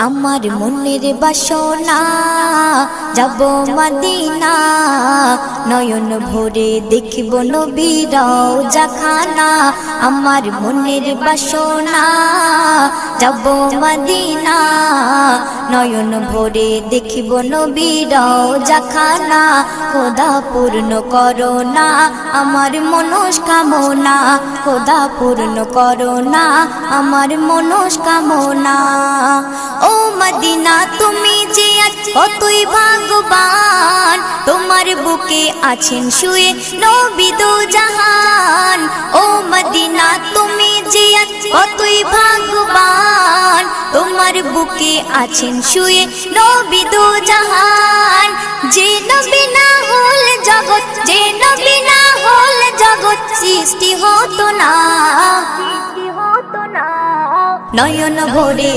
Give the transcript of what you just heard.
আমার মনের বাসনা যাব মদিনা, নয়ন ভরে দেখিব নবীর রওজাখানা। আমার মনের বাসনা যাব মদিনা, নয়ন ভরে দেখিব নবীর রওজাখানা। খোদা পূর্ণ করো না আমার মনস্কামনা, খোদা পূর্ণ করো না আমার মনস্কামনা। ও মদিনা তুমি যে আজ কতই ভাগ্যবান, তোমার বুকে আছেন শুয়ে নবী দো জাহান। ও মদিনা তুমি যে আজ কতই ভাগ্যবান, তোমার বুকে আছেন শুয়ে নবী দো জাহান। যে নবী না হল জগৎ, যে নবী না হল জগৎ সৃষ্টি হতো না, নয়ন ভরে